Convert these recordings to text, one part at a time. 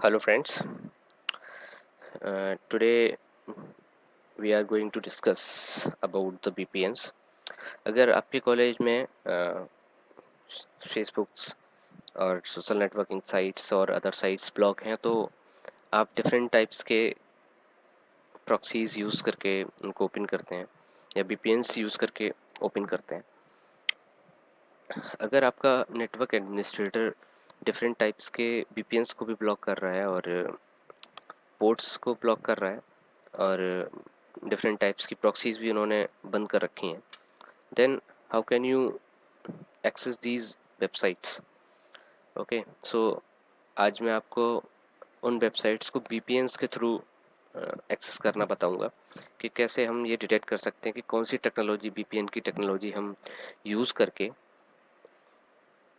Hello friends, today we are going to discuss about the VPNs. अगर आपके college में Facebooks और social networking sites और other sites block हैं तो आप डिफरेंट टाइप्स के प्रॉक्सीज यूज़ करके उनको ओपन करते हैं या VPNs यूज़ करके ओपन करते हैं। अगर आपका नेटवर्क एडमिनिस्ट्रेटर डिफरेंट टाइप्स के VPNs को भी ब्लॉक कर रहा है और पोर्ट्स को ब्लॉक कर रहा है और डिफरेंट टाइप्स की प्रॉक्सीज भी उन्होंने बंद कर रखी हैं, then how can you access these websites. Okay, so आज मैं आपको उन वेबसाइट्स को VPNs के थ्रू एक्सेस करना बताऊंगा कि कैसे हम ये डिटेक्ट कर सकते हैं कि कौन सी टेक्नोलॉजी VPN की टेक्नोलॉजी हम यूज़ करके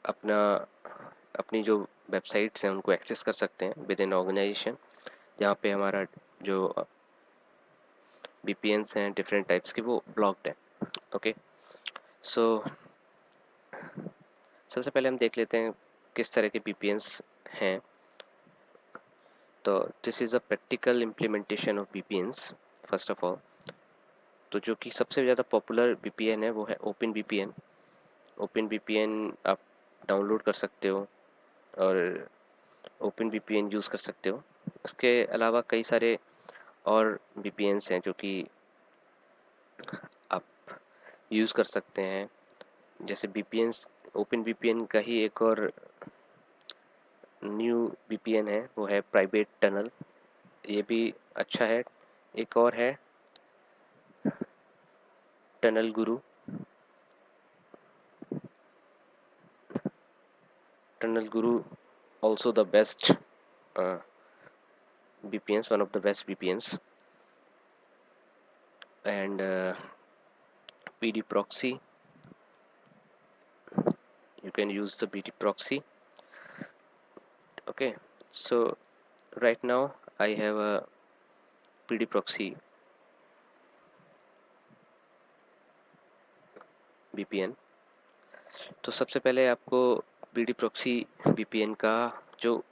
अपना अपनी जो वेबसाइट्स हैं उनको एक्सेस कर सकते हैं विद इन ऑर्गेनाइजेशन जहाँ पे हमारा जो VPNs हैं डिफरेंट टाइप्स के वो ब्लॉक्ड है। ओके, सो सबसे पहले हम देख लेते हैं किस तरह के VPNs हैं। तो this is a practical implementation of VPNs first of all. तो जो कि सबसे ज़्यादा पॉपुलर VPN है वो है ओपन VPN। ओपन VPN आप डाउनलोड कर सकते हो और ओपन VPN यूज़ कर सकते हो। इसके अलावा कई सारे और VPNs हैं जो कि आप यूज़ कर सकते हैं। जैसे VPNs, ओपन VPN का ही एक और न्यू VPN है वो है प्राइवेट टनल। ये भी अच्छा है। एक और है tunnel Guru. Tunnel Guru also the best VPNs, one of the best VPNs. And PD proxy, you can use the PD proxy. Okay, so right now I have a PD proxy VPN। तो सबसे पहले आपको PD proxy VPN का जो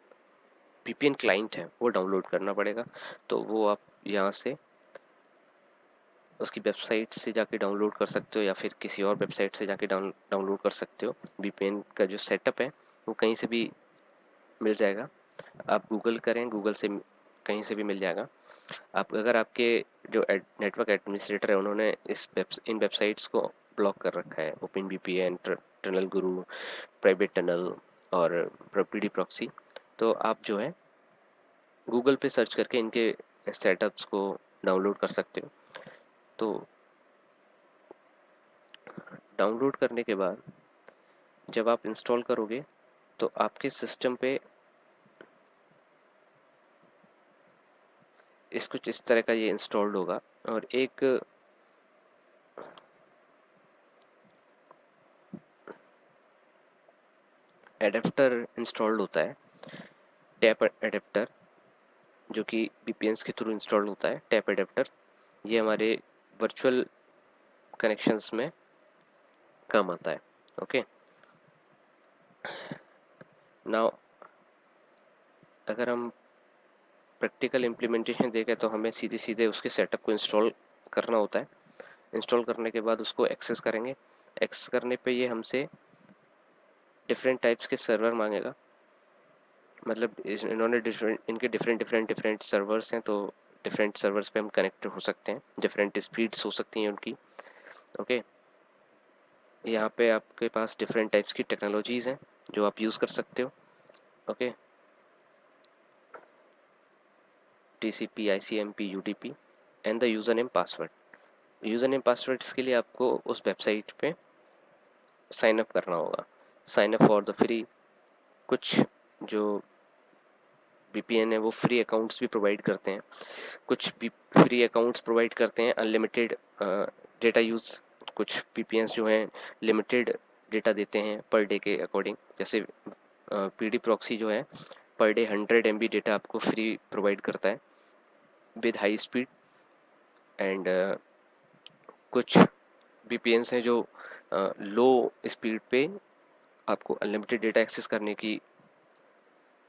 VPN client है वो download करना पड़ेगा। तो वो आप यहाँ से उसकी वेबसाइट से जाके डाउनलोड कर सकते हो या फिर किसी और वेबसाइट से जाके डाउनलोड कर सकते हो। VPN का जो सेटअप है वो कहीं से भी मिल जाएगा। आप गूगल करें, गूगल से कहीं से भी मिल जाएगा। आप अगर आपके जो नेटवर्क एडमिनिस्ट्रेटर है उन्होंने इन वेबसाइट्स को ब्लॉक कर रखा है, ओपन VPN, टनल गुरु, प्राइवेट टनल और पीडी प्रॉक्सी, तो आप जो है गूगल पे सर्च करके इनके सेटअप्स को डाउनलोड कर सकते हो। तो डाउनलोड करने के बाद जब आप इंस्टॉल करोगे तो आपके सिस्टम पे कुछ इस तरह का ये इंस्टॉल्ड होगा और एक एडेप्टर इंस्टॉल्ड होता है, टैप एडेप्टर, जो कि VPNs के थ्रू इंस्टॉल होता है। टैप एडेप्टर ये हमारे वर्चुअल कनेक्शंस में काम आता है। ओके, नाउ अगर हम प्रैक्टिकल इम्प्लीमेंटेशन देखें तो हमें सीधे सीधे उसके सेटअप को इंस्टॉल करना होता है। इंस्टॉल करने के बाद उसको एक्सेस करेंगे। एक्सेस करने पे ये हमसे डिफरेंट टाइप्स के सर्वर मांगेगा। मतलब इन्होंने डिफरेंट सर्वर्स हैं, तो डिफरेंट सर्वर्स पे हम कनेक्ट हो सकते हैं, डिफरेंट स्पीड्स हो सकती हैं उनकी। ओके, यहाँ पे आपके पास डिफरेंट टाइप्स की टेक्नोलॉजीज़ हैं जो आप यूज़ कर सकते हो। Okay, TCP, ICMP, UDP and the user name password. User name password के लिए आपको उस वेबसाइट पे साइन अप करना होगा। Sign up for the free. कुछ जो VPN है वो फ्री अकाउंट्स भी प्रोवाइड करते हैं, कुछ भी फ्री अकाउंट्स प्रोवाइड करते हैं अनलिमिटेड डेटा यूज़। कुछ VPNs जो हैं लिमिटेड डेटा देते हैं पर डे के अकॉर्डिंग। जैसे PD प्रॉक्सी जो है पर डे 100 MB डेटा आपको फ्री प्रोवाइड करता है विद हाई स्पीड। एंड कुछ VPNs हैं जो लो स्पीड पे आपको अनलिमिटेड डेटा एक्सेस करने की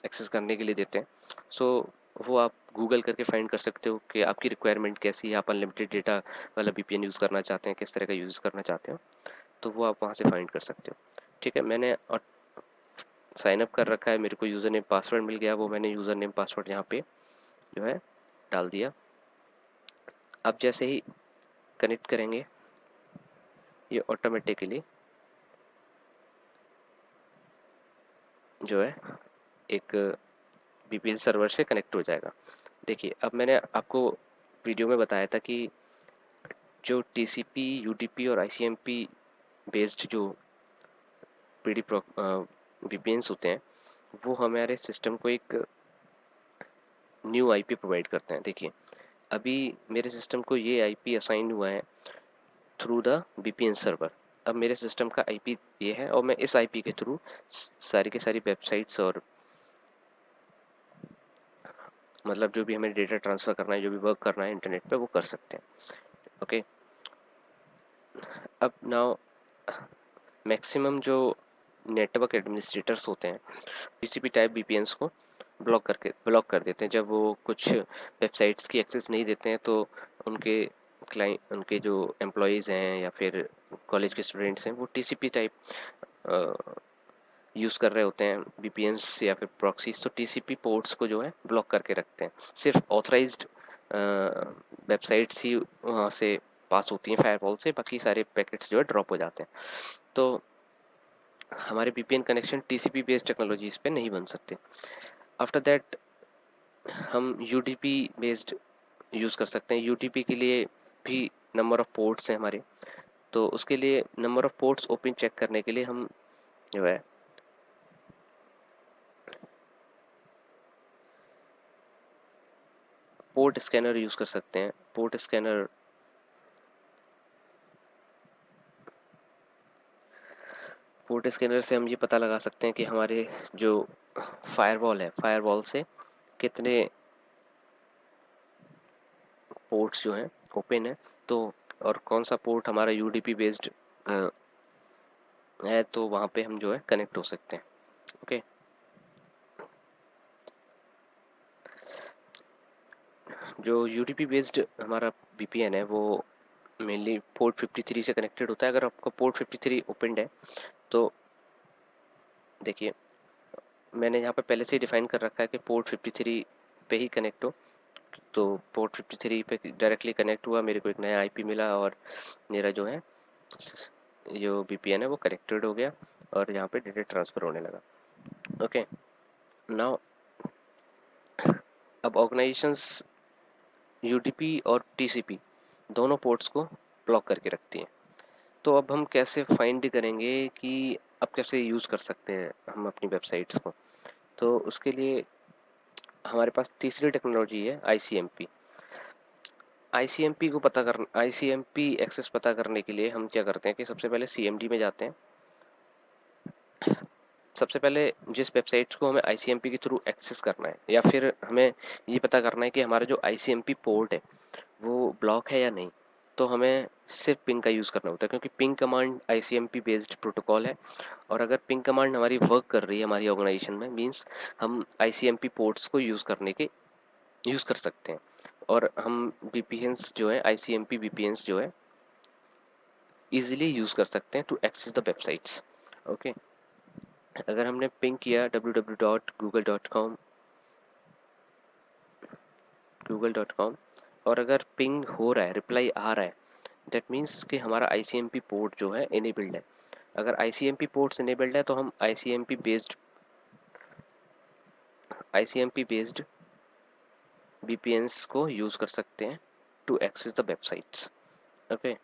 एक्सेस करने के लिए देते हैं। सो वो आप गूगल करके फाइंड कर सकते हो कि आपकी रिक्वायरमेंट कैसी है, आप अनलिमिटेड डेटा वाला वीपीएन यूज़ करना चाहते हैं, किस तरह का यूज़ करना चाहते हो, तो वो आप वहाँ से फाइंड कर सकते हो। ठीक है, मैंने साइन अप कर रखा है, मेरे को यूज़र नेम पासवर्ड मिल गया, वो मैंने यूज़र नेम पासवर्ड यहाँ पे जो है डाल दिया। अब जैसे ही कनेक्ट करेंगे ये ऑटोमेटिकली जो है एक वीपीएन सर्वर से कनेक्ट हो जाएगा। देखिए, अब मैंने आपको वीडियो में बताया था कि जो टीसीपी, यूडीपी और आईसीएमपी बेस्ड जो पीडी वीपीएन्स होते हैं, वो हमारे सिस्टम को एक न्यू आईपी प्रोवाइड करते हैं। देखिए, अभी मेरे सिस्टम को ये आईपी असाइन हुआ है थ्रू द वीपीएन सर्वर। अब मेरे सिस्टम का आईपी ये है और मैं इस आईपी के थ्रू सारी के सारी वेबसाइट्स और मतलब जो भी हमें डेटा ट्रांसफ़र करना है, जो भी वर्क करना है इंटरनेट पे, वो कर सकते हैं। ओके, अब नाउ मैक्सिमम जो नेटवर्क एडमिनिस्ट्रेटर्स होते हैं टीसीपी टाइप वीपीएन्स को ब्लॉक कर देते हैं। जब वो कुछ वेबसाइट्स की एक्सेस नहीं देते हैं तो उनके उनके जो एम्प्लॉयज़ हैं या फिर कॉलेज के स्टूडेंट्स हैं, वो टीसीपी टाइप यूज़ कर रहे होते हैं वीपीएन्स या फिर प्रॉक्सीज, तो टीसीपी पोर्ट्स को जो है ब्लॉक करके रखते हैं। सिर्फ ऑथराइज्ड वेबसाइट्स ही वहाँ से पास होती हैं फायरवॉल से, बाकी सारे पैकेट्स जो है ड्रॉप हो जाते हैं। तो हमारे VPN connection TCP based technologies पे नहीं बन सकते। आफ्टर दैट हम यूडीपी बेस्ड यूज़ कर सकते हैं। यूडीपी के लिए भी नंबर ऑफ़ पोर्ट्स हैं हमारे, तो उसके लिए number of ports open check करने के लिए हम जो है पोर्ट स्कैनर यूज़ कर सकते हैं। पोर्ट स्कैनर से हम ये पता लगा सकते हैं कि हमारे जो फायरवॉल है, फायरवॉल से कितने पोर्ट्स जो हैं ओपन है, तो और कौन सा पोर्ट हमारा यूडीपी बेस्ड है, तो वहाँ पे हम जो है कनेक्ट हो सकते हैं। ओके, जो यूडीपी बेस्ड हमारा वीपीएन है वो मेनली पोर्ट 53 से कनेक्टेड होता है। अगर आपका पोर्ट 53 ओपनड है तो देखिए, मैंने यहाँ पे पहले से ही डिफाइन कर रखा है कि पोर्ट 53 पे ही कनेक्ट हो, तो पोर्ट 53 पे डायरेक्टली कनेक्ट हुआ, मेरे को एक नया आईपी मिला और मेरा जो है जो वीपीएन है वो कनेक्टेड हो गया और यहाँ पे डेटा ट्रांसफ़र होने लगा। ओके, नाउ अब ऑर्गेनाइजेशंस यूडीपी और टीसीपी दोनों पोर्ट्स को ब्लॉक करके रखती हैं। तो अब हम कैसे फाइंड करेंगे कि अब कैसे यूज़ कर सकते हैं हम अपनी वेबसाइट्स को, तो उसके लिए हमारे पास तीसरी टेक्नोलॉजी है आईसीएमपी। आईसीएमपी एक्सेस पता करने के लिए हम क्या करते हैं कि सबसे पहले सीएमडी में जाते हैं। सबसे पहले जिस वेबसाइट्स को हमें आईसीएमपी के थ्रू एक्सेस करना है या फिर हमें ये पता करना है कि हमारा जो आईसीएमपी पोर्ट है वो ब्लॉक है या नहीं, तो हमें सिर्फ पिंग का यूज़ करना होता है, क्योंकि ping command ICMP based protocol है। और अगर पिंग कमांड हमारी वर्क कर रही है हमारी ऑर्गेनाइजेशन में, मींस हम आईसीएमपी पोर्ट्स को यूज़ कर सकते हैं और हम वीपीएन्स जो है आईसीएमपी वीपीएन्स जो है इजीली यूज़ कर सकते हैं to access the websites. Okay, अगर हमने पिंग किया www.google.com और अगर पिंग हो रहा है, रिप्लाई आ रहा है, दैट मीन्स कि हमारा आईसीएमपी पोर्ट जो है इनेबल्ड है। अगर आईसीएमपी पोर्ट्स इनेबल्ड है तो हम आईसीएमपी बेस्ड वीपीएन्स को यूज़ कर सकते हैं to access the websites. Okay,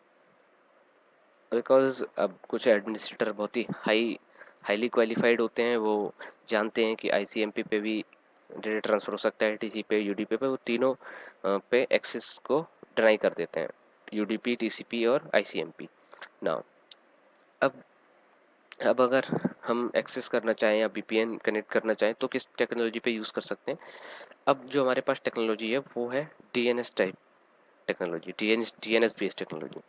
because अब कुछ एडमिनिस्ट्रेटर बहुत ही हाईली क्वालिफाइड होते हैं, वो जानते हैं कि आईसीएमपी पे भी डेटा ट्रांसफ़र हो सकता है, टीसीपी पे, यूडीपी पे, वो तीनों पे एक्सेस को डिनाई कर देते हैं, यूडीपी, टीसीपी और आईसीएमपी। नाउ अब अगर हम एक्सेस करना चाहें या वीपीएन कनेक्ट करना चाहें तो किस टेक्नोलॉजी पे यूज़ कर सकते हैं। अब जो हमारे पास टेक्नोलॉजी है वो है DNS type technology, DNS based technology.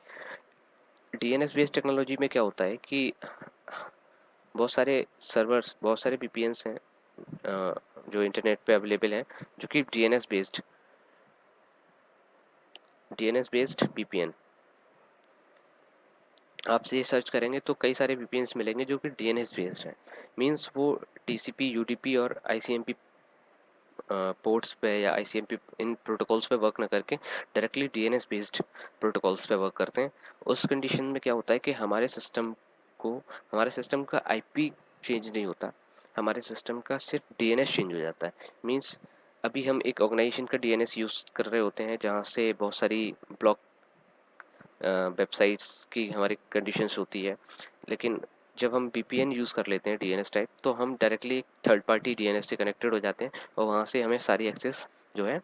DNS based technology में क्या होता है कि बहुत सारे सर्वर्स, बहुत सारे वीपीएन्स हैं जो इंटरनेट पे अवेलेबल है, जो कि डीएनएस बेस्ड वीपीएन। आप ये सर्च करेंगे तो कई सारे वीपीएन्स मिलेंगे जो कि डीएनएस बेस्ड हैं। मींस वो टीसीपी, यूडीपी और आईसीएमपी पोर्ट्स पे या आईसीएमपी इन प्रोटोकॉल्स पे वर्क ना करके डायरेक्टली डीएनएस बेस्ड प्रोटोकॉल्स पे वर्क करते हैं। उस कंडीशन में क्या होता है कि हमारे सिस्टम का आईपी चेंज नहीं होता, हमारे सिस्टम का सिर्फ डीएनएस चेंज हो जाता है। मींस अभी हम एक ऑर्गेनाइजेशन का डीएनएस यूज़ कर रहे होते हैं जहाँ से बहुत सारी ब्लॉक वेबसाइट्स की हमारी कंडीशंस होती है, लेकिन जब हम वीपीएन यूज़ कर लेते हैं डीएनएस टाइप, तो हम डायरेक्टली थर्ड पार्टी डीएनएस से कनेक्टेड हो जाते हैं और वहाँ से हमें सारी एक्सेस जो है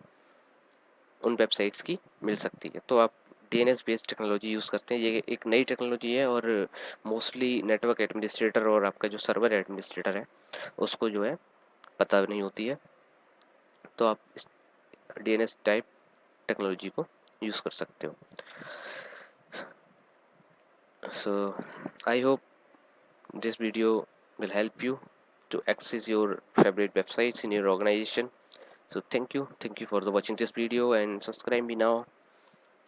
उन वेबसाइट्स की मिल सकती है। तो आप डीएनएस बेस्ड टेक्नोलॉजी यूज़ करते हैं, ये एक नई टेक्नोलॉजी है और मोस्टली नेटवर्क एडमिनिस्ट्रेटर और आपका जो सर्वर एडमिनिस्ट्रेटर है उसको जो है पता नहीं होती है। तो आप इस डीएनएस टाइप टेक्नोलॉजी को यूज़ कर सकते हो। So I hope this video will help you to access your favorite websites in your organization. So thank you for the watching this video, and subscribe me now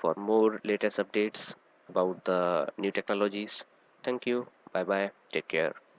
for more latest updates about the new technologies. Thank you. Bye bye. Take care.